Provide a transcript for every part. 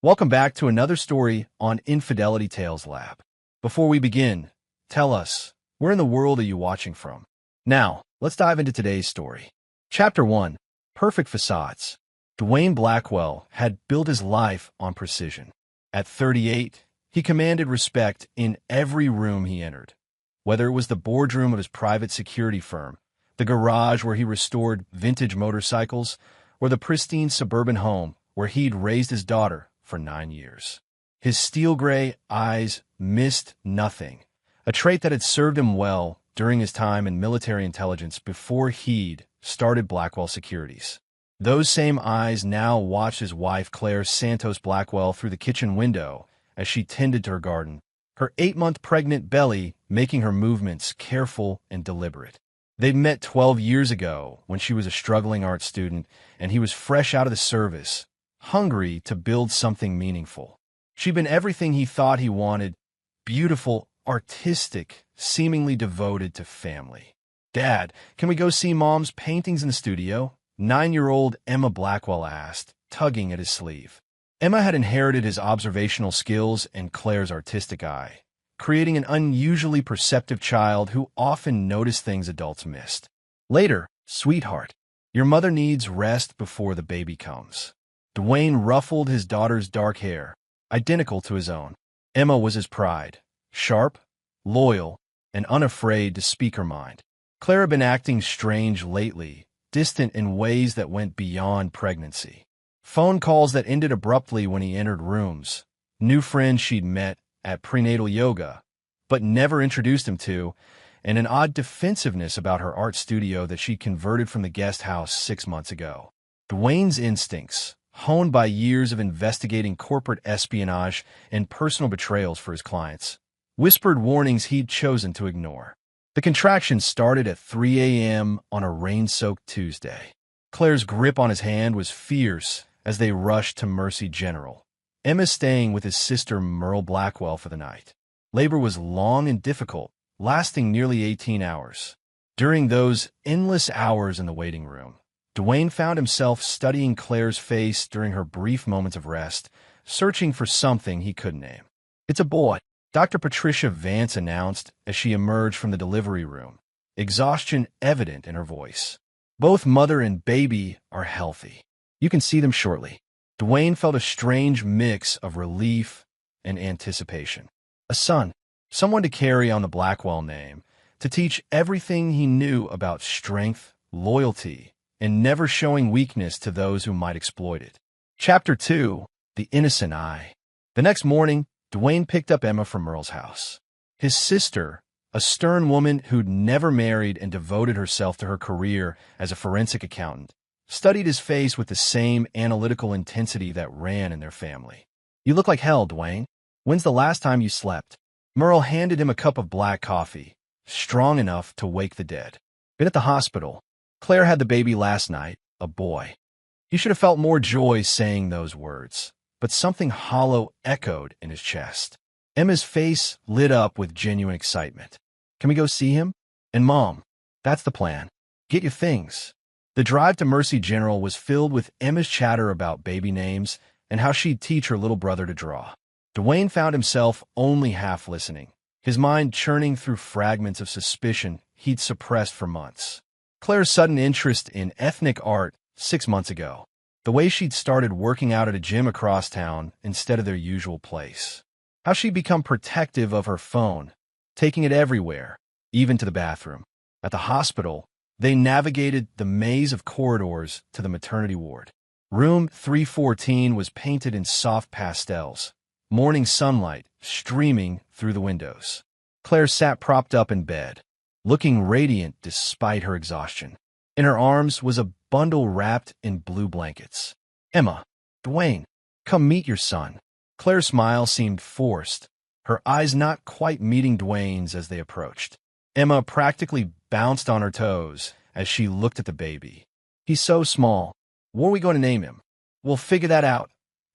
Welcome back to another story on Infidelity Tales Lab. Before we begin, tell us, where in the world are you watching from? Now, let's dive into today's story. Chapter 1. Perfect Facades. Dwayne Blackwell had built his life on precision. At 38, he commanded respect in every room he entered. Whether it was the boardroom of his private security firm, the garage where he restored vintage motorcycles, or the pristine suburban home where he'd raised his daughter for 9 years. His steel-gray eyes missed nothing, a trait that had served him well during his time in military intelligence before he'd started Blackwell Securities. Those same eyes now watched his wife Claire Santos Blackwell through the kitchen window as she tended to her garden, her 8-month pregnant belly making her movements careful and deliberate. They'd met 12 years ago when she was a struggling art student and he was fresh out of the service, hungry to build something meaningful. She'd been everything he thought he wanted: beautiful, artistic, seemingly devoted to family. "Dad, can we go see Mom's paintings in the studio?" 9-year-old Emma Blackwell asked, tugging at his sleeve. Emma had inherited his observational skills and Claire's artistic eye, creating an unusually perceptive child who often noticed things adults missed. "Later, sweetheart. Your mother needs rest before the baby comes." Dwayne ruffled his daughter's dark hair, identical to his own. Emma was his pride, sharp, loyal, and unafraid to speak her mind. Claire had been acting strange lately, distant in ways that went beyond pregnancy. Phone calls that ended abruptly when he entered rooms, new friends she'd met at prenatal yoga, but never introduced him to, and an odd defensiveness about her art studio that she'd converted from the guest house 6 months ago. Dwayne's instincts, honed by years of investigating corporate espionage and personal betrayals for his clients, whispered warnings he'd chosen to ignore. The contractions started at 3 a.m. on a rain-soaked Tuesday. Claire's grip on his hand was fierce as they rushed to Mercy General. Emma's staying with his sister Merle Blackwell for the night. Labor was long and difficult, lasting nearly 18 hours. During those endless hours in the waiting room, Dwayne found himself studying Claire's face during her brief moments of rest, searching for something he couldn't name. "It's a boy," Dr. Patricia Vance announced as she emerged from the delivery room, exhaustion evident in her voice. "Both mother and baby are healthy. You can see them shortly." Dwayne felt a strange mix of relief and anticipation. A son, someone to carry on the Blackwell name, to teach everything he knew about strength, loyalty, and never showing weakness to those who might exploit it. Chapter 2. The Innocent Eye. The next morning, Dwayne picked up Emma from Merle's house. His sister, a stern woman who'd never married and devoted herself to her career as a forensic accountant, studied his face with the same analytical intensity that ran in their family. "You look like hell, Dwayne. When's the last time you slept?" Merle handed him a cup of black coffee, strong enough to wake the dead. "Been at the hospital. Claire had the baby last night, a boy." He should have felt more joy saying those words, but something hollow echoed in his chest. Emma's face lit up with genuine excitement. "Can we go see him?" "And Mom, that's the plan. Get your things." The drive to Mercy General was filled with Emma's chatter about baby names and how she'd teach her little brother to draw. Dwayne found himself only half listening, his mind churning through fragments of suspicion he'd suppressed for months. Claire's sudden interest in ethnic art 6 months ago, the way she'd started working out at a gym across town instead of their usual place, how she'd become protective of her phone, taking it everywhere, even to the bathroom. At the hospital, they navigated the maze of corridors to the maternity ward. Room 314 was painted in soft pastels, morning sunlight streaming through the windows. Claire sat propped up in bed, looking radiant despite her exhaustion. In her arms was a bundle wrapped in blue blankets. "Emma, Dwayne, come meet your son." Claire's smile seemed forced, her eyes not quite meeting Dwayne's as they approached. Emma practically bounced on her toes as she looked at the baby. "He's so small. What are we going to name him?" "We'll figure that out,"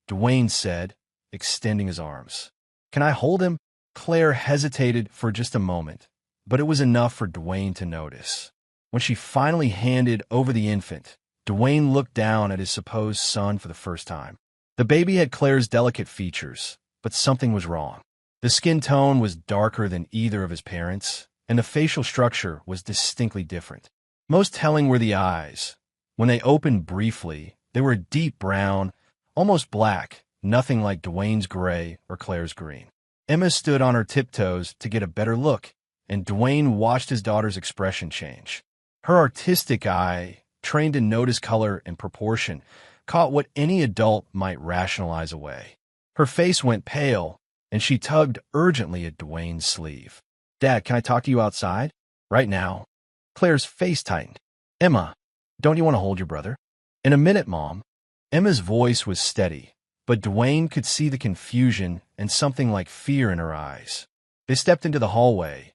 Dwayne said, extending his arms. "Can I hold him?" Claire hesitated for just a moment, but it was enough for Dwayne to notice. When she finally handed over the infant, Dwayne looked down at his supposed son for the first time. The baby had Claire's delicate features, but something was wrong. The skin tone was darker than either of his parents, and the facial structure was distinctly different. Most telling were the eyes. When they opened briefly, they were a deep brown, almost black, nothing like Dwayne's gray or Claire's green. Emma stood on her tiptoes to get a better look, and Dwayne watched his daughter's expression change. Her artistic eye, trained to notice color and proportion, caught what any adult might rationalize away. Her face went pale, and she tugged urgently at Dwayne's sleeve. "Dad, can I talk to you outside? Right now?" Claire's face tightened. "Emma, don't you want to hold your brother?" "In a minute, Mom." Emma's voice was steady, but Dwayne could see the confusion and something like fear in her eyes. They stepped into the hallway,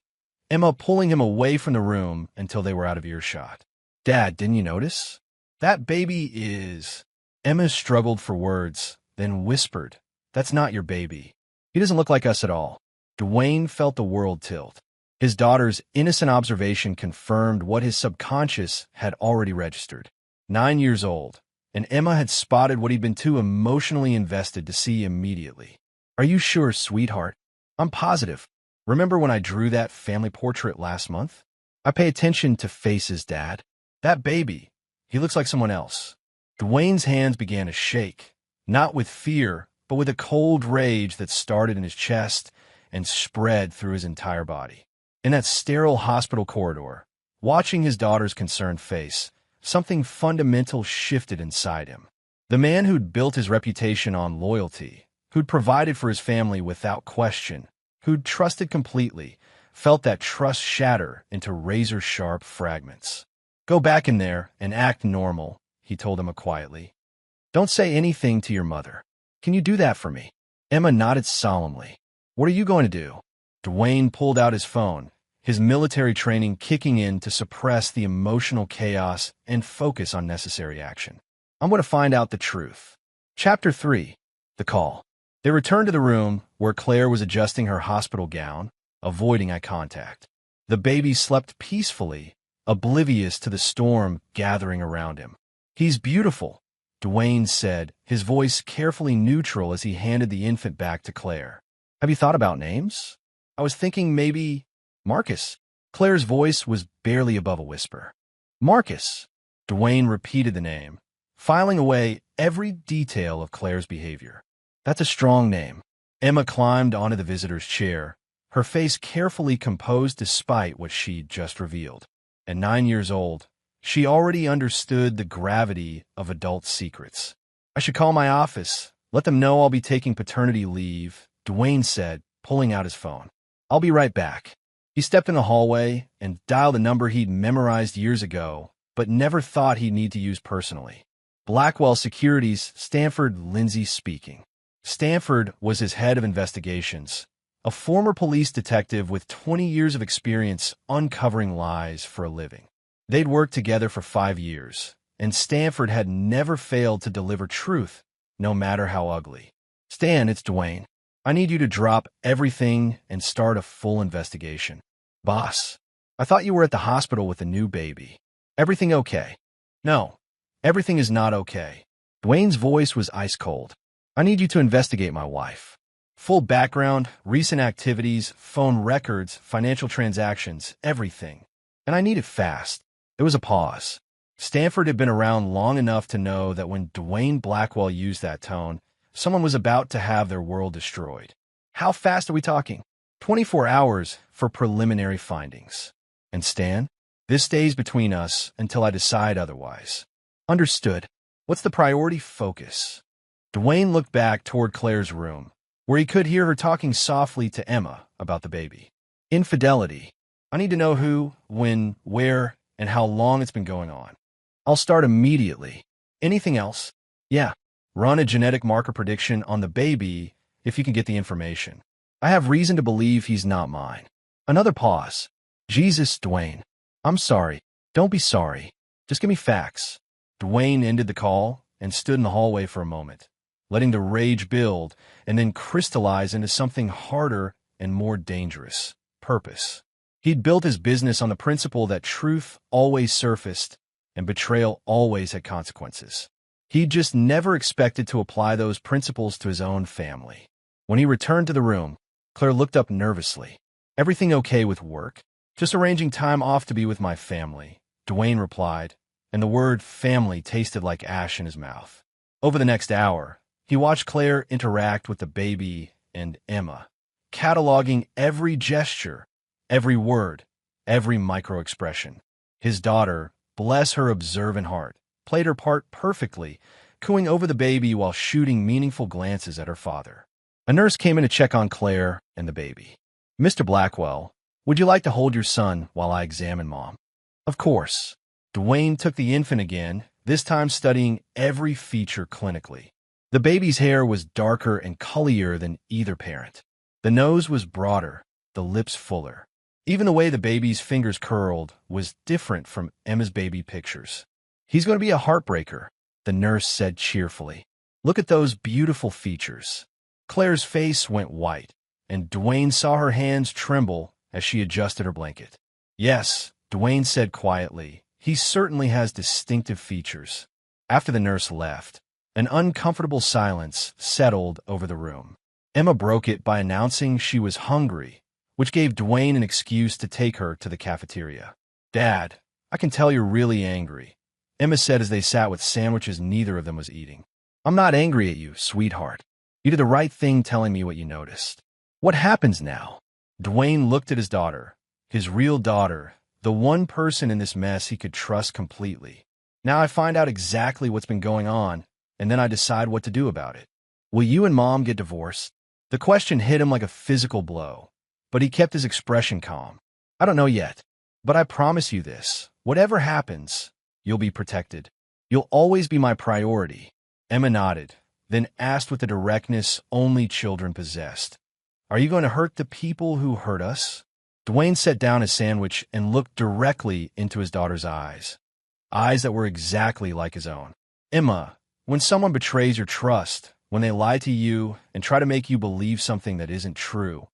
Emma pulling him away from the room until they were out of earshot. "Dad, didn't you notice? That baby is—" Emma struggled for words, then whispered, "That's not your baby. He doesn't look like us at all." Dwayne felt the world tilt. His daughter's innocent observation confirmed what his subconscious had already registered. 9 years old, and Emma had spotted what he'd been too emotionally invested to see immediately. "Are you sure, sweetheart?" "I'm positive. Remember when I drew that family portrait last month? I pay attention to faces, Dad. That baby, he looks like someone else." Dwayne's hands began to shake, not with fear, but with a cold rage that started in his chest and spread through his entire body. In that sterile hospital corridor, watching his daughter's concerned face, something fundamental shifted inside him. The man who'd built his reputation on loyalty, who'd provided for his family without question, who'd trusted completely, felt that trust shatter into razor-sharp fragments. "Go back in there and act normal," he told Emma quietly. "Don't say anything to your mother. Can you do that for me?" Emma nodded solemnly. "What are you going to do?" Dwayne pulled out his phone, his military training kicking in to suppress the emotional chaos and focus on necessary action. "I'm going to find out the truth." Chapter 3. The Call. They returned to the room where Claire was adjusting her hospital gown, avoiding eye contact. The baby slept peacefully, oblivious to the storm gathering around him. "He's beautiful," Dwayne said, his voice carefully neutral as he handed the infant back to Claire. "Have you thought about names?" "I was thinking maybe Marcus." Claire's voice was barely above a whisper. "Marcus." Dwayne repeated the name, filing away every detail of Claire's behavior. "That's a strong name." Emma climbed onto the visitor's chair, her face carefully composed despite what she'd just revealed. At 9 years old, she already understood the gravity of adult secrets. "I should call my office, let them know I'll be taking paternity leave," Dwayne said, pulling out his phone. "I'll be right back." He stepped in the hallway and dialed a number he'd memorized years ago, but never thought he'd need to use personally. Blackwell Securities, Stanford Lindsay speaking. Stanford was his head of investigations, a former police detective with 20 years of experience uncovering lies for a living. They'd worked together for 5 years, and Stanford had never failed to deliver truth, no matter how ugly. "Stan, it's Dwayne. I need you to drop everything and start a full investigation." "Boss, I thought you were at the hospital with a new baby. Everything okay?" "No, everything is not okay." Dwayne's voice was ice cold. "I need you to investigate my wife. Full background, recent activities, phone records, financial transactions, everything. And I need it fast." There was a pause. Stanford had been around long enough to know that when Dwayne Blackwell used that tone, someone was about to have their world destroyed. "How fast are we talking?" 24 hours for preliminary findings. "And Stan, this stays between us until I decide otherwise." "Understood. What's the priority focus?" Dwayne looked back toward Claire's room, where he could hear her talking softly to Emma about the baby. "Infidelity. I need to know who, when, where, and how long it's been going on. I'll start immediately. Anything else?" "Yeah. Run a genetic marker prediction on the baby if you can get the information. I have reason to believe he's not mine." Another pause. "Jesus, Dwayne. I'm sorry. Don't be sorry. Just give me facts." Dwayne ended the call and stood in the hallway for a moment, letting the rage build and then crystallize into something harder and more dangerous: purpose. He'd built his business on the principle that truth always surfaced and betrayal always had consequences. He just never expected to apply those principles to his own family. When he returned to the room, Claire looked up nervously. "Everything okay with work?" "Just arranging time off to be with my family," Dwayne replied, and the word family tasted like ash in his mouth. Over the next hour, he watched Claire interact with the baby and Emma, cataloging every gesture, every word, every micro-expression. His daughter, bless her observant heart, played her part perfectly, cooing over the baby while shooting meaningful glances at her father. A nurse came in to check on Claire and the baby. "Mr. Blackwell, would you like to hold your son while I examine Mom?" "Of course." Dwayne took the infant again, this time studying every feature clinically. The baby's hair was darker and cullier than either parent. The nose was broader, the lips fuller. Even the way the baby's fingers curled was different from Emma's baby pictures. "He's going to be a heartbreaker," the nurse said cheerfully. "Look at those beautiful features." Claire's face went white, and Dwayne saw her hands tremble as she adjusted her blanket. "Yes," Dwayne said quietly, "he certainly has distinctive features." After the nurse left, an uncomfortable silence settled over the room. Emma broke it by announcing she was hungry, which gave Dwayne an excuse to take her to the cafeteria. "Dad, I can tell you're really angry," Emma said as they sat with sandwiches neither of them was eating. "I'm not angry at you, sweetheart. You did the right thing telling me what you noticed." "What happens now?" Dwayne looked at his daughter, his real daughter, the one person in this mess he could trust completely. "Now I find out exactly what's been going on, and then I decide what to do about it. Will you and Mom get divorced?" The question hit him like a physical blow, but he kept his expression calm. "I don't know yet, but I promise you this. Whatever happens, you'll be protected. You'll always be my priority." Emma nodded, then asked with the directness only children possessed, "Are you going to hurt the people who hurt us?" Dwayne set down his sandwich and looked directly into his daughter's eyes that were exactly like his own. "Emma, when someone betrays your trust, when they lie to you and try to make you believe something that isn't true,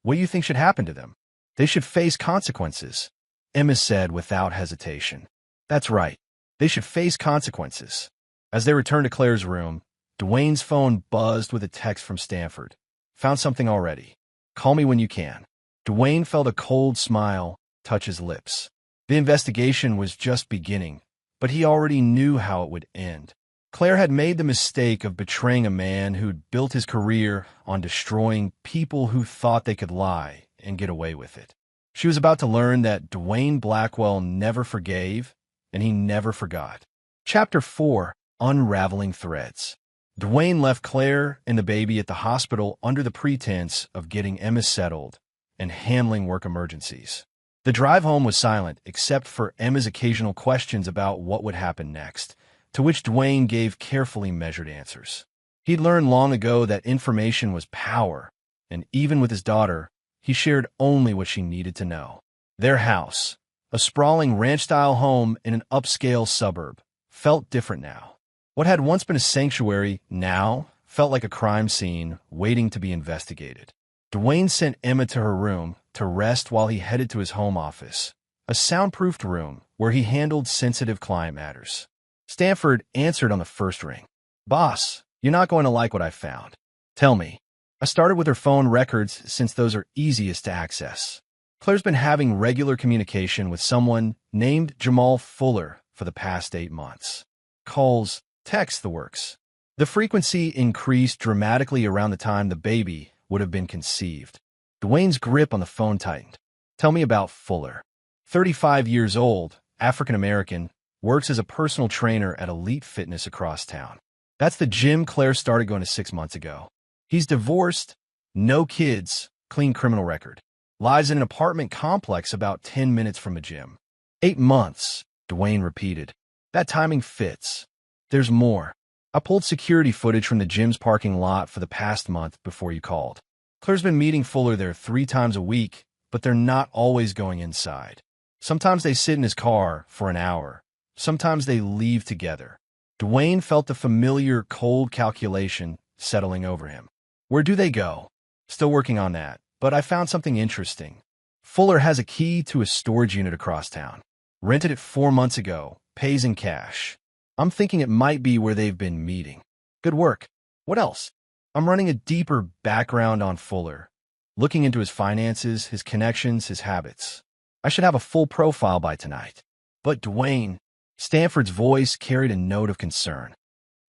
what do you think should happen to them?" "They should face consequences," Emma said without hesitation. "That's right. They should face consequences." As they returned to Claire's room, Dwayne's phone buzzed with a text from Stanford. "Found something already. Call me when you can." Dwayne felt a cold smile touch his lips. The investigation was just beginning, but he already knew how it would end. Claire had made the mistake of betraying a man who'd built his career on destroying people who thought they could lie and get away with it. She was about to learn that Dwayne Blackwell never forgave, and he never forgot. Chapter 4: Unraveling Threads. Dwayne left Claire and the baby at the hospital under the pretense of getting Emma settled and handling work emergencies. The drive home was silent except for Emma's occasional questions about what would happen next, to which Dwayne gave carefully measured answers. He'd learned long ago that information was power, and even with his daughter, he shared only what she needed to know. Their house, a sprawling ranch-style home in an upscale suburb, felt different now. What had once been a sanctuary now felt like a crime scene waiting to be investigated. Dwayne sent Emma to her room to rest while he headed to his home office, a soundproofed room where he handled sensitive client matters. Stanford answered on the first ring. "Boss, you're not going to like what I found." "Tell me." I started with her phone records since those are easiest to access. Claire's been having regular communication with someone named Jamal Fuller for the past 8 months. Calls, texts, the works. The frequency increased dramatically around the time the baby would have been conceived. Dwayne's grip on the phone tightened. "Tell me about Fuller." 35 years old, African-American, works as a personal trainer at Elite Fitness across town. That's the gym Claire started going to 6 months ago. He's divorced, no kids, clean criminal record. Lives in an apartment complex about 10 minutes from a gym. 8 months, Dwayne repeated. That timing fits. There's more. I pulled security footage from the gym's parking lot for the past month before you called. Claire's been meeting Fuller there 3 times a week, but they're not always going inside. Sometimes they sit in his car for an hour. Sometimes they leave together. Dwayne felt the familiar cold calculation settling over him. Where do they go? Still working on that, but I found something interesting. Fuller has a key to a storage unit across town. Rented it 4 months ago, pays in cash. I'm thinking it might be where they've been meeting. Good work. What else? I'm running a deeper background on Fuller, looking into his finances, his connections, his habits. I should have a full profile by tonight. But Dwayne, Stanford's voice carried a note of concern.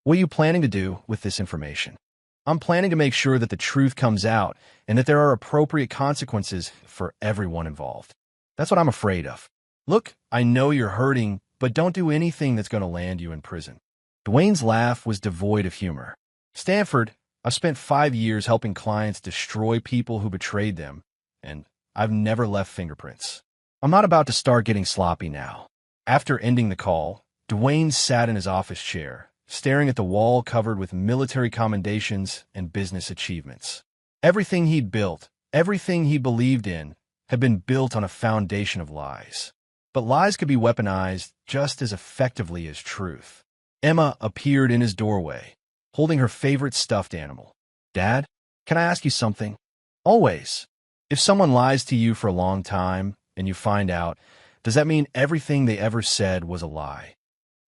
What are you planning to do with this information? I'm planning to make sure that the truth comes out and that there are appropriate consequences for everyone involved. That's what I'm afraid of. Look, I know you're hurting, but don't do anything that's going to land you in prison. Dwayne's laugh was devoid of humor. Stanford, I've spent 5 years helping clients destroy people who betrayed them, and I've never left fingerprints. I'm not about to start getting sloppy now. After ending the call, Dwayne sat in his office chair, staring at the wall covered with military commendations and business achievements. Everything he'd built, everything he believed in, had been built on a foundation of lies. But lies could be weaponized just as effectively as truth. Emma appeared in his doorway, holding her favorite stuffed animal. Dad, can I ask you something? Always. If someone lies to you for a long time and you find out, does that mean everything they ever said was a lie?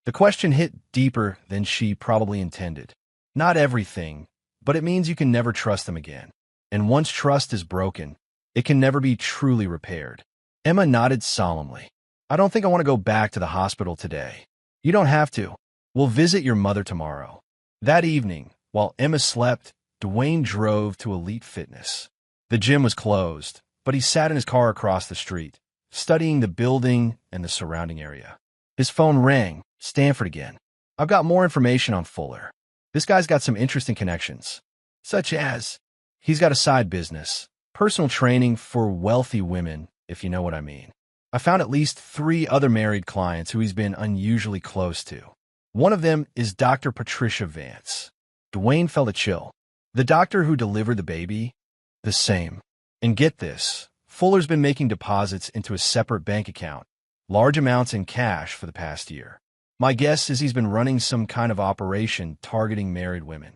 The question hit deeper than she probably intended. Not everything, but it means you can never trust them again. And once trust is broken, it can never be truly repaired. Emma nodded solemnly. I don't think I want to go back to the hospital today. You don't have to. We'll visit your mother tomorrow. That evening, while Emma slept, Dwayne drove to Elite Fitness. The gym was closed, but he sat in his car across the street, studying the building and the surrounding area. His phone rang. Stanford again. I've got more information on Fuller. This guy's got some interesting connections, such as he's got a side business, personal training for wealthy women, if you know what I mean. I found at least 3 other married clients who he's been unusually close to. One of them is Dr. Patricia Vance. Dwayne felt a chill. The doctor who delivered the baby? The same. And get this, Fuller's been making deposits into a separate bank account, large amounts in cash for the past year. My guess is he's been running some kind of operation targeting married women.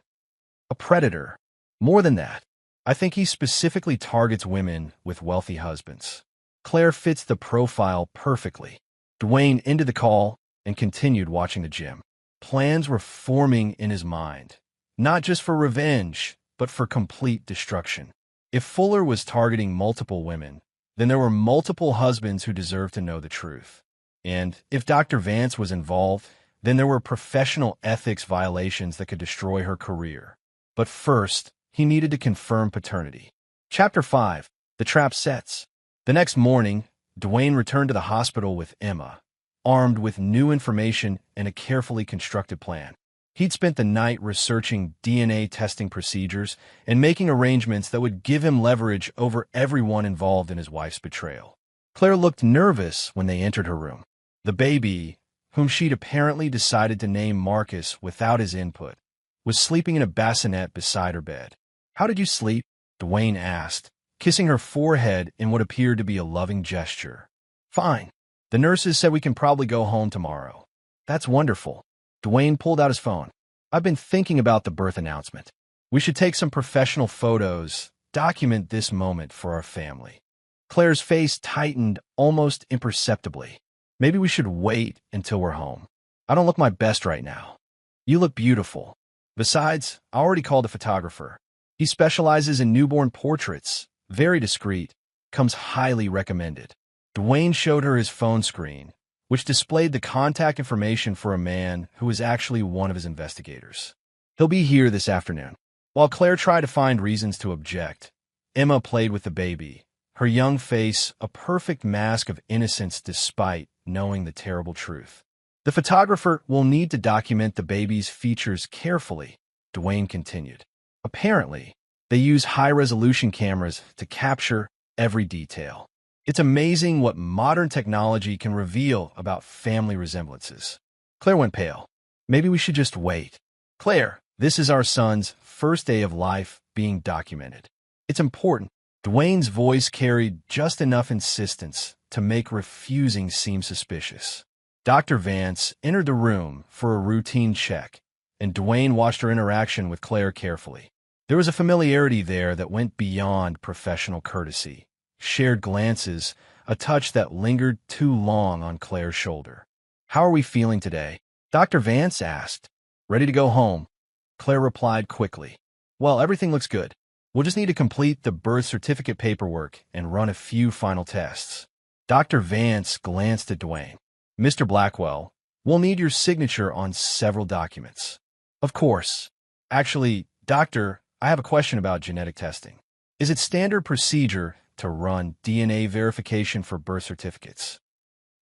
A predator. More than that, I think he specifically targets women with wealthy husbands. Claire fits the profile perfectly. Dwayne ended the call and continued watching the gym. Plans were forming in his mind, not just for revenge, but for complete destruction. If Fuller was targeting multiple women, then there were multiple husbands who deserved to know the truth. And if Dr. Vance was involved, then there were professional ethics violations that could destroy her career. But first, he needed to confirm paternity. Chapter 5. The Trap Sets. The next morning, Dwayne returned to the hospital with Emma, armed with new information and a carefully constructed plan. He'd spent the night researching DNA testing procedures and making arrangements that would give him leverage over everyone involved in his wife's betrayal. Claire looked nervous when they entered her room. The baby, whom she'd apparently decided to name Marcus without his input, was sleeping in a bassinet beside her bed. How did you sleep? Dwayne asked, kissing her forehead in what appeared to be a loving gesture. Fine. The nurses said we can probably go home tomorrow. That's wonderful. Dwayne pulled out his phone. I've been thinking about the birth announcement. We should take some professional photos, document this moment for our family. Claire's face tightened almost imperceptibly. Maybe we should wait until we're home. I don't look my best right now. You look beautiful. Besides, I already called a photographer. He specializes in newborn portraits, very discreet, comes highly recommended. Dwayne showed her his phone screen, which displayed the contact information for a man who was actually one of his investigators. He'll be here this afternoon. While Claire tried to find reasons to object, Emma played with the baby, her young face a perfect mask of innocence despite knowing the terrible truth. The photographer will need to document the baby's features carefully, Dwayne continued. Apparently, they use high-resolution cameras to capture every detail. It's amazing what modern technology can reveal about family resemblances. Claire went pale. Maybe we should just wait. Claire, this is our son's first day of life being documented. It's important. Dwayne's voice carried just enough insistence to make refusing seem suspicious. Dr. Vance entered the room for a routine check, and Dwayne watched her interaction with Claire carefully. There was a familiarity there that went beyond professional courtesy. Shared glances, a touch that lingered too long on Claire's shoulder. How are we feeling today? Dr. Vance asked. Ready to go home? Claire replied quickly. Well, everything looks good. We'll just need to complete the birth certificate paperwork and run a few final tests. Dr. Vance glanced at Dwayne. Mr. Blackwell, we'll need your signature on several documents. Of course. Actually, Doctor, I have a question about genetic testing. Is it standard procedure to run DNA verification for birth certificates?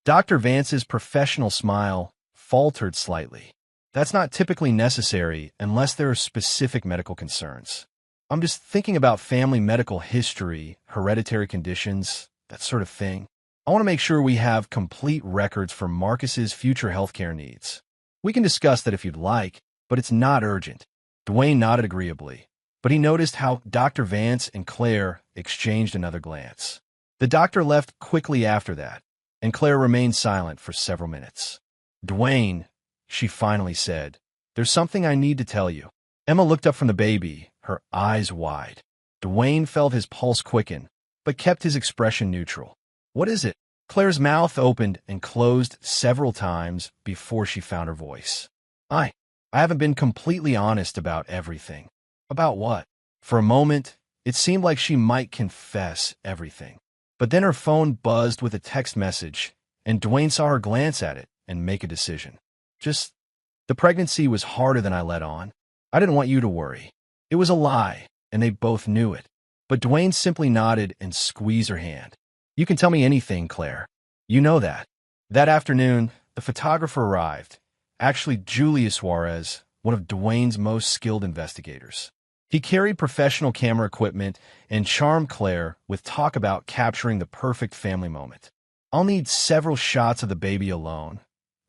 Dr. Vance's professional smile faltered slightly. That's not typically necessary unless there are specific medical concerns. I'm just thinking about family medical history, hereditary conditions, that sort of thing. I want to make sure we have complete records for Marcus's future healthcare needs. We can discuss that if you'd like, but it's not urgent. Dwayne nodded agreeably, but he noticed how Dr. Vance and Claire exchanged another glance. The doctor left quickly after that, and Claire remained silent for several minutes. Dwayne, she finally said, there's something I need to tell you. Emma looked up from the baby, her eyes wide. Dwayne felt his pulse quicken, but kept his expression neutral. What is it? Claire's mouth opened and closed several times before she found her voice. I haven't been completely honest about everything. About what? For a moment, it seemed like she might confess everything. But then her phone buzzed with a text message, and Dwayne saw her glance at it and make a decision. The pregnancy was harder than I let on. I didn't want you to worry. It was a lie, and they both knew it. But Dwayne simply nodded and squeezed her hand. You can tell me anything, Claire. You know that. That afternoon, the photographer arrived. Actually, Julius Suarez, one of Dwayne's most skilled investigators. He carried professional camera equipment and charmed Claire with talk about capturing the perfect family moment. I'll need several shots of the baby alone,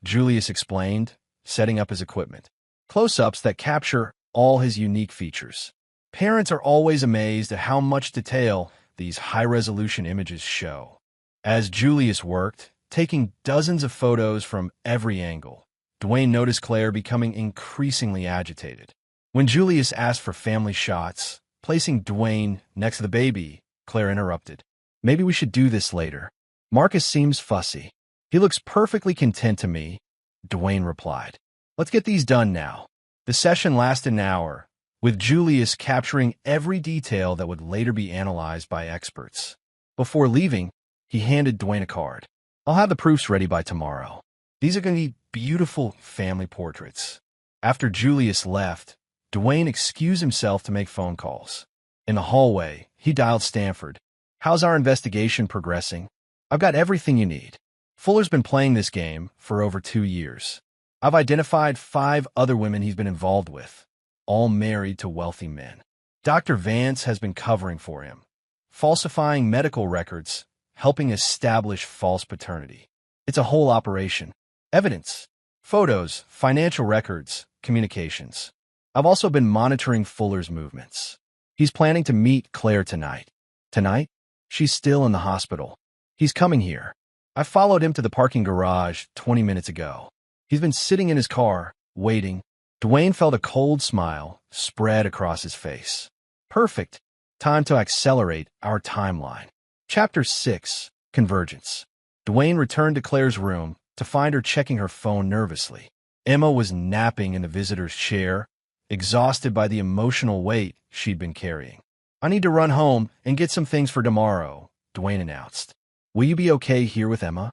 Julius explained, setting up his equipment. Close-ups that capture all his unique features. Parents are always amazed at how much detail these high-resolution images show. As Julius worked, taking dozens of photos from every angle, Dwayne noticed Claire becoming increasingly agitated. When Julius asked for family shots, placing Dwayne next to the baby, Claire interrupted. Maybe we should do this later. Marcus seems fussy. He looks perfectly content to me, Dwayne replied. Let's get these done now. The session lasted an hour, with Julius capturing every detail that would later be analyzed by experts. Before leaving, he handed Dwayne a card. I'll have the proofs ready by tomorrow. These are going to be beautiful family portraits. After Julius left, Dwayne excused himself to make phone calls. In the hallway, he dialed Stanford. How's our investigation progressing? I've got everything you need. Fuller's been playing this game for over 2 years. I've identified 5 other women he's been involved with, all married to wealthy men. Dr. Vance has been covering for him, falsifying medical records, helping establish false paternity. It's a whole operation. Evidence, photos, financial records, communications. I've also been monitoring Fuller's movements. He's planning to meet Claire tonight. Tonight? She's still in the hospital. He's coming here. I followed him to the parking garage 20 minutes ago. He's been sitting in his car, waiting. Dwayne felt a cold smile spread across his face. Perfect. Time to accelerate our timeline. Chapter 6, Convergence. Dwayne returned to Claire's room to find her checking her phone nervously. Emma was napping in the visitor's chair, exhausted by the emotional weight she'd been carrying. I need to run home and get some things for tomorrow, Dwayne announced. Will you be okay here with Emma?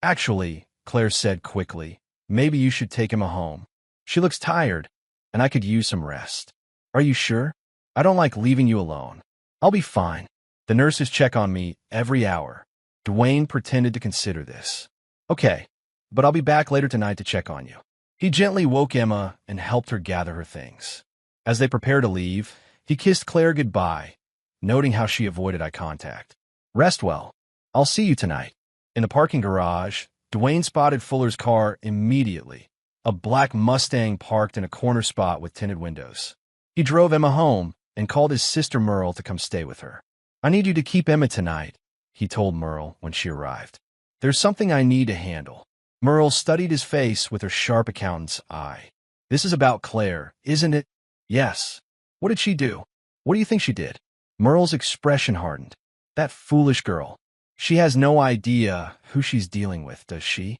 Actually, Claire said quickly, maybe you should take Emma home. She looks tired, and I could use some rest. Are you sure? I don't like leaving you alone. I'll be fine. The nurses check on me every hour. Dwayne pretended to consider this. Okay, but I'll be back later tonight to check on you. He gently woke Emma and helped her gather her things. As they prepared to leave, he kissed Claire goodbye, noting how she avoided eye contact. Rest well. I'll see you tonight. In the parking garage, Dwayne spotted Fuller's car immediately, a black Mustang parked in a corner spot with tinted windows. He drove Emma home and called his sister Merle to come stay with her. I need you to keep Emma tonight, he told Merle when she arrived. There's something I need to handle. Merle studied his face with her sharp accountant's eye. This is about Claire, isn't it? Yes. What did she do? What do you think she did? Merle's expression hardened. That foolish girl. She has no idea who she's dealing with, does she?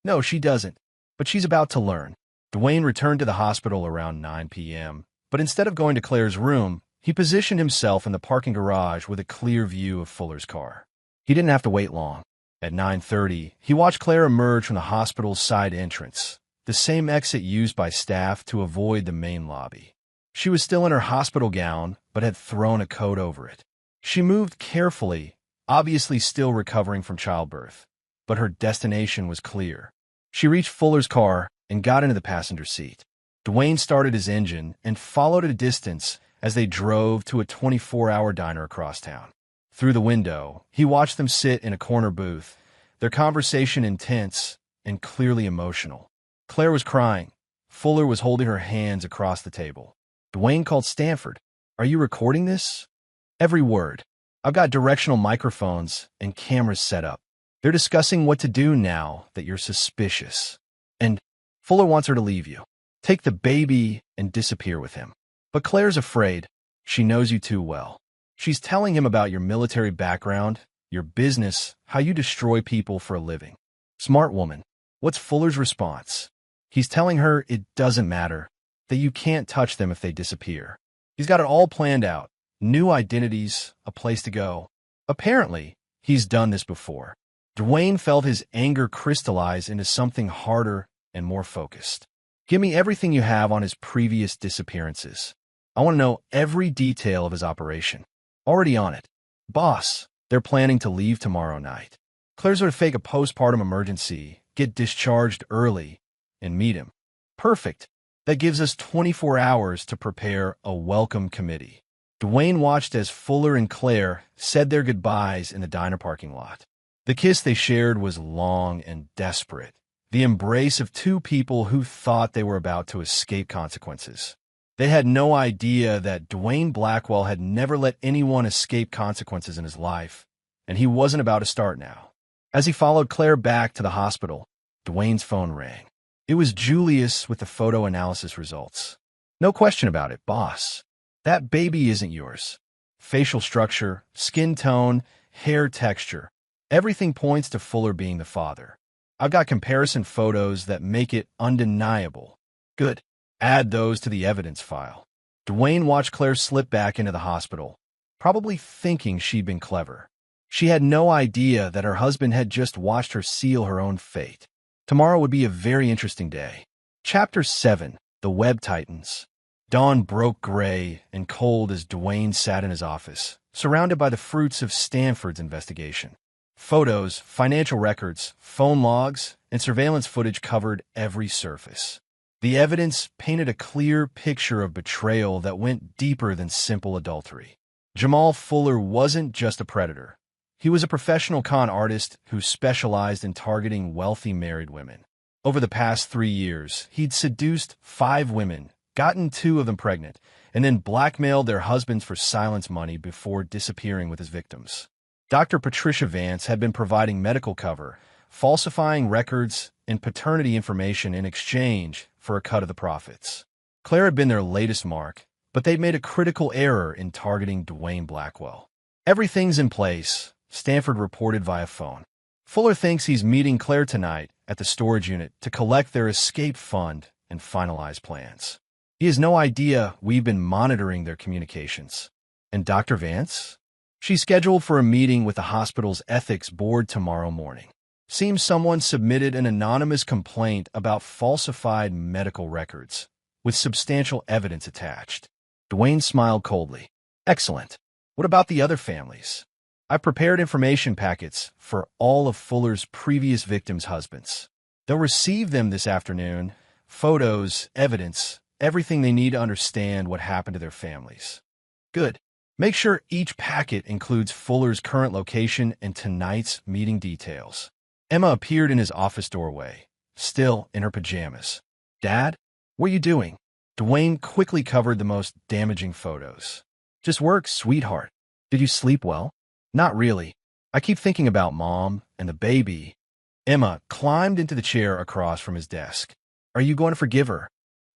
No, she doesn't. But she's about to learn. Dwayne returned to the hospital around 9 p.m., but instead of going to Claire's room, he positioned himself in the parking garage with a clear view of Fuller's car. He didn't have to wait long. At 9:30, he watched Claire emerge from the hospital's side entrance, the same exit used by staff to avoid the main lobby. She was still in her hospital gown, but had thrown a coat over it. She moved carefully, obviously still recovering from childbirth, but her destination was clear. She reached Fuller's car and got into the passenger seat. Dwayne started his engine and followed at a distance as they drove to a 24-hour diner across town. Through the window, he watched them sit in a corner booth, their conversation intense and clearly emotional. Claire was crying. Fuller was holding her hands across the table. Dwayne called Stanford. "Are you recording this?" "Every word. I've got directional microphones and cameras set up. They're discussing what to do now that you're suspicious. And Fuller wants her to leave you. Take the baby and disappear with him. But Claire's afraid. She knows you too well. She's telling him about your military background, your business, how you destroy people for a living." Smart woman. What's Fuller's response? He's telling her it doesn't matter, that you can't touch them if they disappear. He's got it all planned out. New identities, a place to go. Apparently, he's done this before. Dwayne felt his anger crystallize into something harder and more focused. "Give me everything you have on his previous disappearances. I want to know every detail of his operation." "Already on it. Boss, they're planning to leave tomorrow night. Claire's going to fake a postpartum emergency, get discharged early, and meet him." "Perfect. That gives us 24 hours to prepare a welcome committee." Dwayne watched as Fuller and Claire said their goodbyes in the diner parking lot. The kiss they shared was long and desperate, the embrace of two people who thought they were about to escape consequences. They had no idea that Dwayne Blackwell had never let anyone escape consequences in his life, and he wasn't about to start now. As he followed Claire back to the hospital, Dwayne's phone rang. It was Julius with the photo analysis results. "No question about it, boss. That baby isn't yours. Facial structure, skin tone, hair texture. Everything points to Fuller being the father. I've got comparison photos that make it undeniable." "Good. Add those to the evidence file." Dwayne watched Claire slip back into the hospital, probably thinking she'd been clever. She had no idea that her husband had just watched her seal her own fate. Tomorrow would be a very interesting day. Chapter 7. The Web Titans. Dawn broke gray and cold as Dwayne sat in his office, surrounded by the fruits of Stanford's investigation. Photos, financial records, phone logs, and surveillance footage covered every surface. The evidence painted a clear picture of betrayal that went deeper than simple adultery. Jamal Fuller wasn't just a predator. He was a professional con artist who specialized in targeting wealthy married women. Over the past 3 years, he'd seduced 5 women, gotten 2 of them pregnant, and then blackmailed their husbands for silence money before disappearing with his victims. Dr. Patricia Vance had been providing medical cover, falsifying records and paternity information in exchange for a cut of the profits. Claire had been their latest mark, but they'd made a critical error in targeting Dwayne Blackwell. "Everything's in place," Stanford reported via phone. "Fuller thinks he's meeting Claire tonight at the storage unit to collect their escape fund and finalize plans. He has no idea we've been monitoring their communications." "And Dr. Vance?" "She's scheduled for a meeting with the hospital's ethics board tomorrow morning. Seems someone submitted an anonymous complaint about falsified medical records, with substantial evidence attached." Dwayne smiled coldly. "Excellent. What about the other families? I've prepared information packets for all of Fuller's previous victims' husbands. They'll receive them this afternoon, photos, evidence, everything they need to understand what happened to their families." "Good. Make sure each packet includes Fuller's current location and tonight's meeting details." Emma appeared in his office doorway, still in her pajamas. "Dad, what are you doing?" Dwayne quickly covered the most damaging photos. "Just work, sweetheart. Did you sleep well?" "Not really. I keep thinking about Mom and the baby." Emma climbed into the chair across from his desk. "Are you going to forgive her?"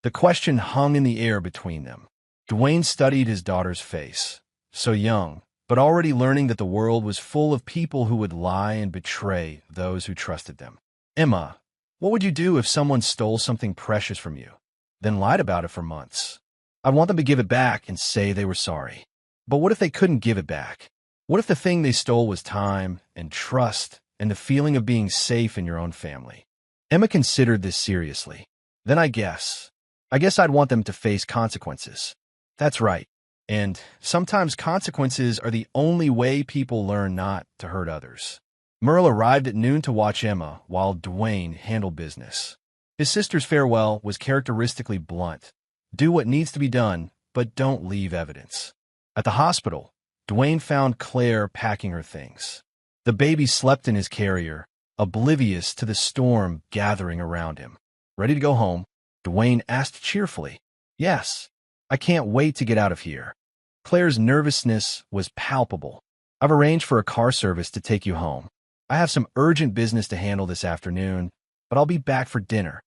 The question hung in the air between them. Dwayne studied his daughter's face. So young, but already learning that the world was full of people who would lie and betray those who trusted them. "Emma, What would you do if someone stole something precious from you, then lied about it for months? I'd want them to give it back and say they were sorry. But what if they couldn't give it back? What if the thing they stole was time and trust and the feeling of being safe in your own family? Emma considered this seriously. Then I guess I'd want them to face consequences. That's right. And sometimes consequences are the only way people learn not to hurt others. Merle arrived at noon to watch Emma while Dwayne handled business. His sister's farewell was characteristically blunt. Do what needs to be done, but don't leave evidence. At the hospital, Dwayne found Claire packing her things. The baby slept in his carrier, oblivious to the storm gathering around him. Ready to go home, Dwayne asked cheerfully. Yes, I can't wait to get out of here. Claire's nervousness was palpable. I've arranged for a car service to take you home. I have some urgent business to handle this afternoon, but I'll be back for dinner.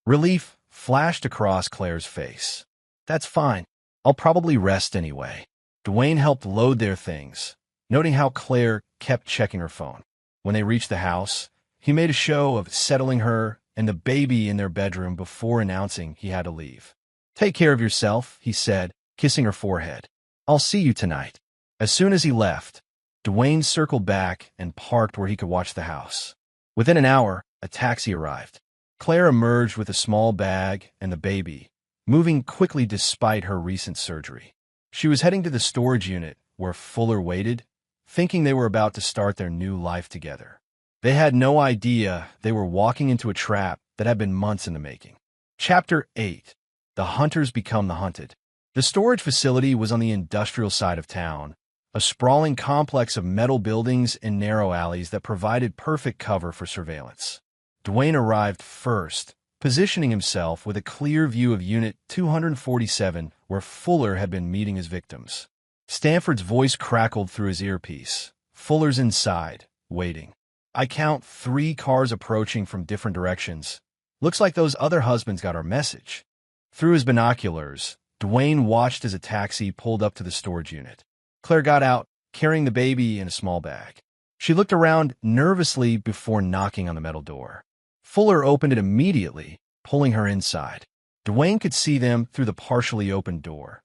Relief flashed across Claire's face. That's fine. I'll probably rest anyway. Dwayne helped load their things, noting how Claire kept checking her phone. When they reached the house, he made a show of settling her and the baby in their bedroom before announcing he had to leave. Take care of yourself, he said, kissing her forehead. I'll see you tonight. As soon as he left, Dwayne circled back and parked where he could watch the house. Within an hour, a taxi arrived. Claire emerged with a small bag and the baby, moving quickly despite her recent surgery. She was heading to the storage unit where Fuller waited, thinking they were about to start their new life together. They had no idea they were walking into a trap that had been months in the making. Chapter 8. The Hunters Become the Hunted. The storage facility was on the industrial side of town, a sprawling complex of metal buildings and narrow alleys that provided perfect cover for surveillance. Dwayne arrived first, positioning himself with a clear view of Unit 247 where Fuller had been meeting his victims. Stanford's voice crackled through his earpiece. Fuller's inside, waiting. I count 3 cars approaching from different directions. Looks like those other husbands got our message. Through his binoculars, Dwayne watched as a taxi pulled up to the storage unit. Claire got out, carrying the baby in a small bag. She looked around nervously before knocking on the metal door. Fuller opened it immediately, pulling her inside. Dwayne could see them through the partially opened door,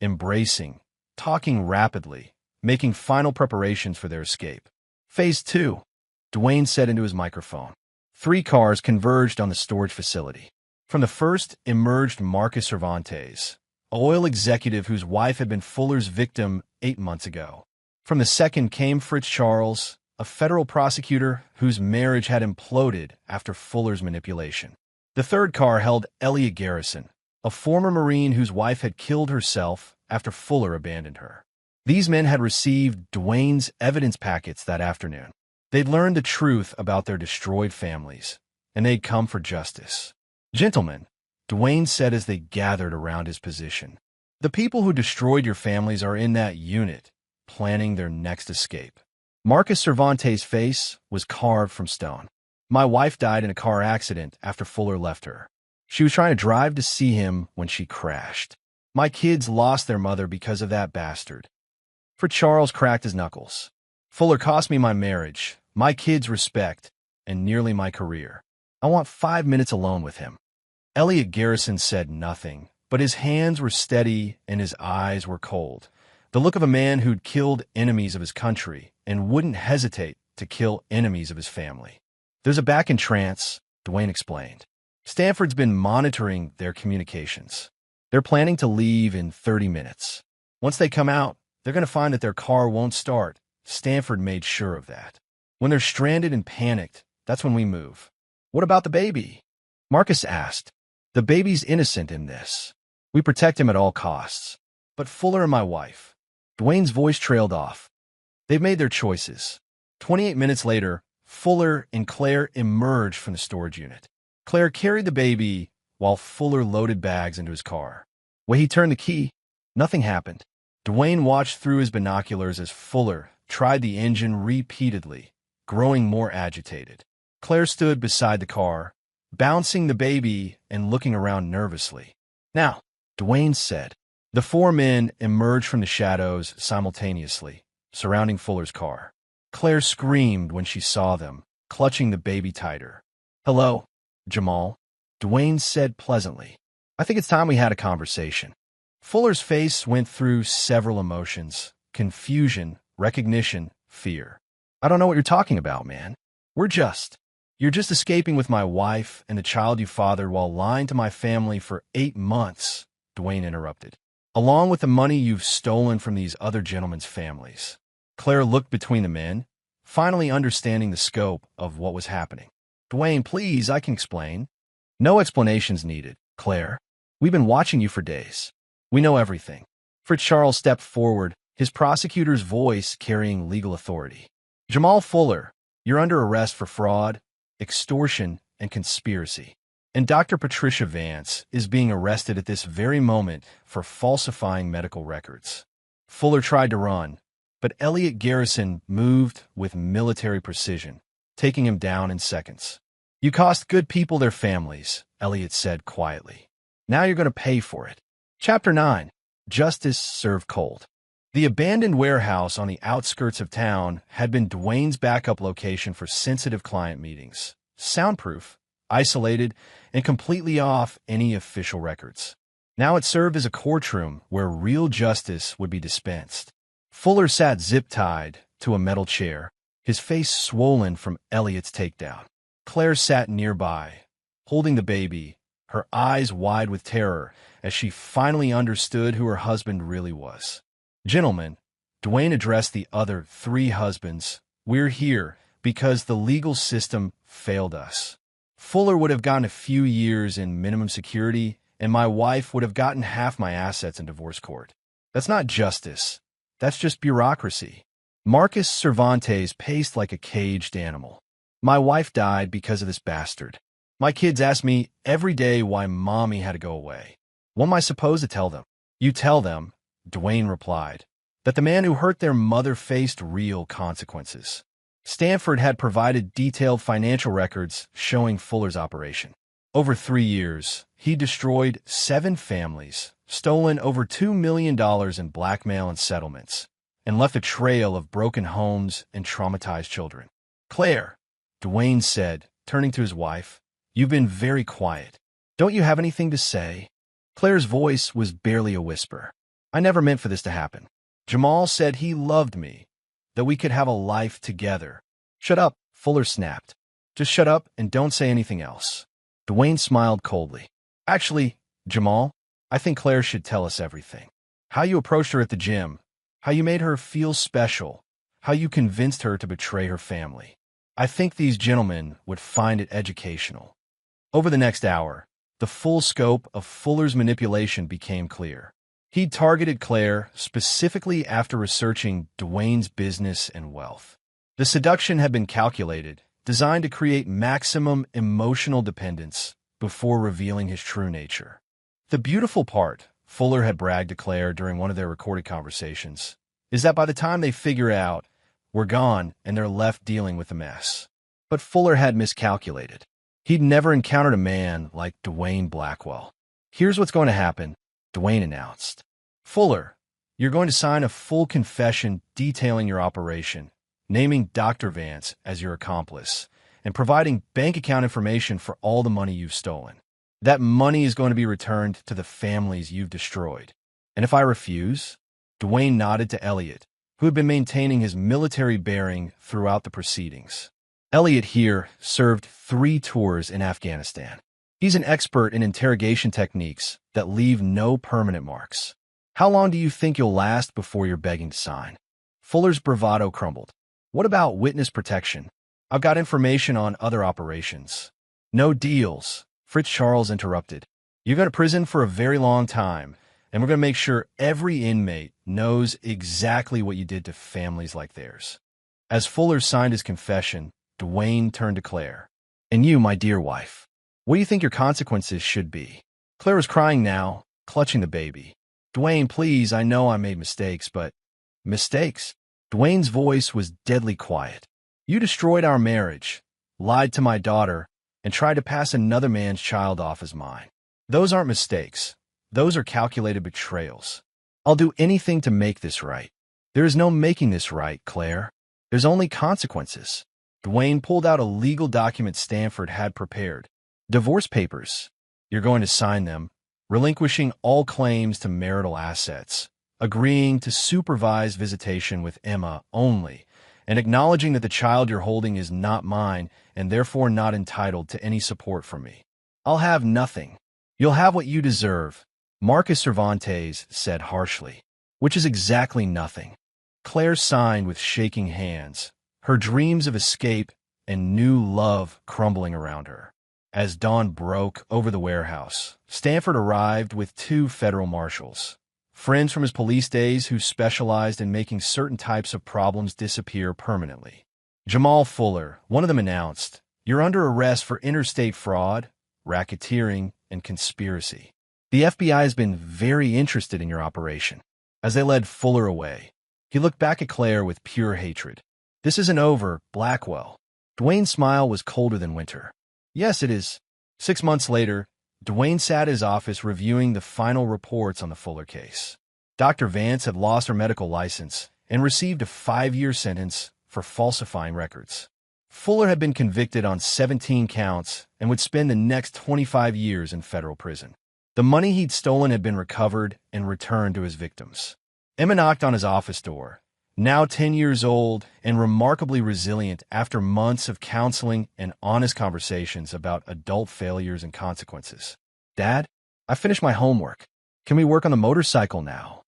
embracing, talking rapidly, making final preparations for their escape. Phase 2, Dwayne said into his microphone. 3 cars converged on the storage facility. From the first emerged Marcus Cervantes, an oil executive whose wife had been Fuller's victim 8 months ago. From the second came Fritz Charles, a federal prosecutor whose marriage had imploded after Fuller's manipulation. The third car held Elliot Garrison, a former Marine whose wife had killed herself after Fuller abandoned her. These men had received Dwayne's evidence packets that afternoon. They'd learned the truth about their destroyed families, and they'd come for justice. Gentlemen, Dwayne said as they gathered around his position, the people who destroyed your families are in that unit, planning their next escape. Marcus Cervantes' face was carved from stone. My wife died in a car accident after Fuller left her. She was trying to drive to see him when she crashed. My kids lost their mother because of that bastard. For Charles cracked his knuckles. Fuller cost me my marriage, my kids' respect, and nearly my career. I want 5 minutes alone with him. Elliot Garrison said nothing, but his hands were steady and his eyes were cold. The look of a man who'd killed enemies of his country and wouldn't hesitate to kill enemies of his family. There's a back in trance, Dwayne explained. Stanford's been monitoring their communications. They're planning to leave in 30 minutes. Once they come out, they're going to find that their car won't start. Stanford made sure of that. When they're stranded and panicked, that's when we move. What about the baby? Marcus asked. The baby's innocent in this. We protect him at all costs. But Fuller and my wife. Dwayne's voice trailed off. They've made their choices. 28 minutes later, Fuller and Claire emerged from the storage unit. Claire carried the baby while Fuller loaded bags into his car. When he turned the key, nothing happened. Dwayne watched through his binoculars as Fuller tried the engine repeatedly, growing more agitated. Claire stood beside the car, bouncing the baby and looking around nervously. Now, Dwayne said. The 4 men emerged from the shadows simultaneously, surrounding Fuller's car. Claire screamed when she saw them, clutching the baby tighter. Hello, Jamal, Dwayne said pleasantly. I think it's time we had a conversation. Fuller's face went through several emotions: confusion, recognition, fear. I don't know what you're talking about, man. You're just escaping with my wife and the child you fathered while lying to my family for 8 months, Dwayne interrupted. Along with the money you've stolen from these other gentlemen's families. Claire looked between the men, finally understanding the scope of what was happening. Dwayne, please, I can explain. No explanations needed, Claire. We've been watching you for days. We know everything. Fritz Charles stepped forward, his prosecutor's voice carrying legal authority. Jamal Fuller, you're under arrest for fraud, extortion, and conspiracy. And Dr. Patricia Vance is being arrested at this very moment for falsifying medical records. Fuller tried to run, but Elliot Garrison moved with military precision, taking him down in seconds. You cost good people their families, Elliot said quietly. Now you're going to pay for it. Chapter 9. Justice Served Cold. The abandoned warehouse on the outskirts of town had been Dwayne's backup location for sensitive client meetings. Soundproof, isolated, and completely off any official records. Now it served as a courtroom where real justice would be dispensed. Fuller sat zip-tied to a metal chair, his face swollen from Elliot's takedown. Claire sat nearby, holding the baby, her eyes wide with terror as she finally understood who her husband really was. Gentlemen, Dwayne addressed the other 3 husbands, we're here because the legal system failed us. Fuller would have gotten a few years in minimum security, and my wife would have gotten half my assets in divorce court. That's not justice. That's just bureaucracy. Marcus Cervantes paced like a caged animal. My wife died because of this bastard. My kids ask me every day why mommy had to go away. What am I supposed to tell them? You tell them, Dwayne replied, that the man who hurt their mother faced real consequences. Stanford had provided detailed financial records showing Fuller's operation. Over 3 years, he destroyed 7 families, stolen over $2 million in blackmail and settlements, and left a trail of broken homes and traumatized children. Claire, Dwayne said, turning to his wife, you've been very quiet. Don't you have anything to say? Claire's voice was barely a whisper. I never meant for this to happen. Jamal said he loved me, that we could have a life together. Shut up, Fuller snapped. Just shut up and don't say anything else. Dwayne smiled coldly. Actually, Jamal, I think Claire should tell us everything. How you approached her at the gym, how you made her feel special, how you convinced her to betray her family. I think these gentlemen would find it educational. Over the next hour, the full scope of Fuller's manipulation became clear. He'd targeted Claire specifically after researching Dwayne's business and wealth. The seduction had been calculated, designed to create maximum emotional dependence before revealing his true nature. The beautiful part, Fuller had bragged to Claire during one of their recorded conversations, is that by the time they figure out, we're gone and they're left dealing with the mess. But Fuller had miscalculated. He'd never encountered a man like Dwayne Blackwell. Here's what's going to happen, Dwayne announced. Fuller, you're going to sign a full confession detailing your operation, naming Dr. Vance as your accomplice, and providing bank account information for all the money you've stolen. That money is going to be returned to the families you've destroyed. And if I refuse? Dwayne nodded to Elliot, who had been maintaining his military bearing throughout the proceedings. Elliot here served 3 tours in Afghanistan. He's an expert in interrogation techniques that leave no permanent marks. How long do you think you'll last before you're begging to sign? Fuller's bravado crumbled. What about witness protection? I've got information on other operations. No deals, Fritz Charles interrupted. You're going to prison for a very long time, and we're going to make sure every inmate knows exactly what you did to families like theirs. As Fuller signed his confession, Dwayne turned to Claire. And you, my dear wife, what do you think your consequences should be? Claire was crying now, clutching the baby. Dwayne, please, I know I made mistakes, but... Mistakes? Dwayne's voice was deadly quiet. You destroyed our marriage, lied to my daughter, and tried to pass another man's child off as mine. Those aren't mistakes. Those are calculated betrayals. I'll do anything to make this right. There is no making this right, Claire. There's only consequences. Dwayne pulled out a legal document Stanford had prepared, Divorce papers. You're going to sign them, relinquishing all claims to marital assets, agreeing to supervise visitation with Emma only, and acknowledging that the child you're holding is not mine and therefore not entitled to any support from me. I'll have nothing. You'll have what you deserve, Marcus Cervantes said harshly, which is exactly nothing. Claire signed with shaking hands, her dreams of escape and new love crumbling around her. As dawn broke over the warehouse, Stanford arrived with two federal marshals, friends from his police days who specialized in making certain types of problems disappear permanently. Jamal Fuller, one of them, announced, "You're under arrest for interstate fraud, racketeering, and conspiracy. The FBI has been very interested in your operation." As they led Fuller away, he looked back at Claire with pure hatred. "This isn't over, Blackwell." Dwayne's smile was colder than winter. "Yes, it is." 6 months later, Dwayne sat at his office reviewing the final reports on the Fuller case. Dr. Vance had lost her medical license and received a 5-year sentence for falsifying records. Fuller had been convicted on 17 counts and would spend the next 25 years in federal prison. The money he'd stolen had been recovered and returned to his victims. Emma knocked on his office door, now 10 years old and remarkably resilient after months of counseling and honest conversations about adult failures and consequences. "Dad, I finished my homework. Can we work on the motorcycle now?"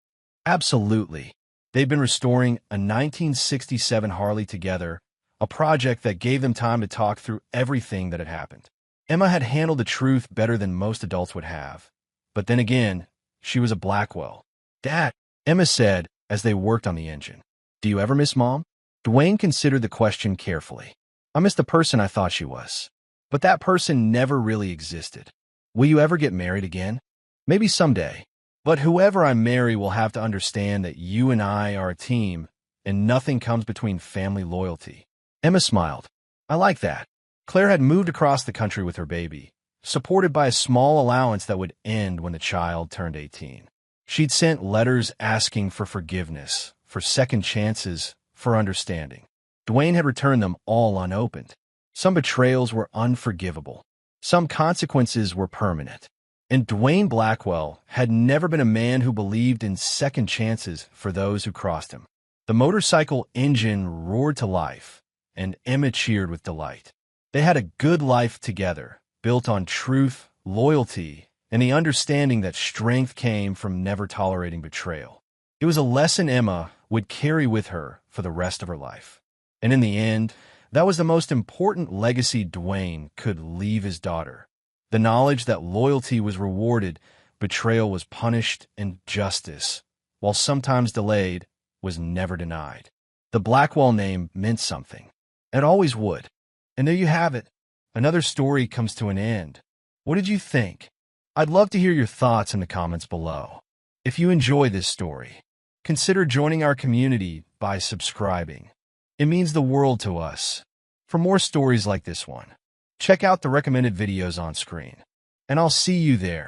"Absolutely." They'd been restoring a 1967 Harley together, a project that gave them time to talk through everything that had happened. Emma had handled the truth better than most adults would have. But then again, she was a Blackwell. "Dad," Emma said as they worked on the engine, "do you ever miss Mom?" Dwayne considered the question carefully. "I miss the person I thought she was. But that person never really existed. Will you ever get married again?" "Maybe someday. But whoever I marry will have to understand that you and I are a team, and nothing comes between family loyalty." Emma smiled. "I like that." Claire had moved across the country with her baby, supported by a small allowance that would end when the child turned 18. She'd sent letters asking for forgiveness, for second chances, for understanding. Dwayne had returned them all unopened. Some betrayals were unforgivable. Some consequences were permanent. And Dwayne Blackwell had never been a man who believed in second chances for those who crossed him. The motorcycle engine roared to life, and Emma cheered with delight. They had a good life together, built on truth, loyalty, and the understanding that strength came from never tolerating betrayal. It was a lesson Emma would carry with her for the rest of her life. And in the end, that was the most important legacy Dwayne could leave his daughter. The knowledge that loyalty was rewarded, betrayal was punished, and justice, while sometimes delayed, was never denied. The Blackwell name meant something. It always would. And there you have it. Another story comes to an end. What did you think? I'd love to hear your thoughts in the comments below. If you enjoy this story, consider joining our community by subscribing. It means the world to us. For more stories like this one, check out the recommended videos on screen. And I'll see you there.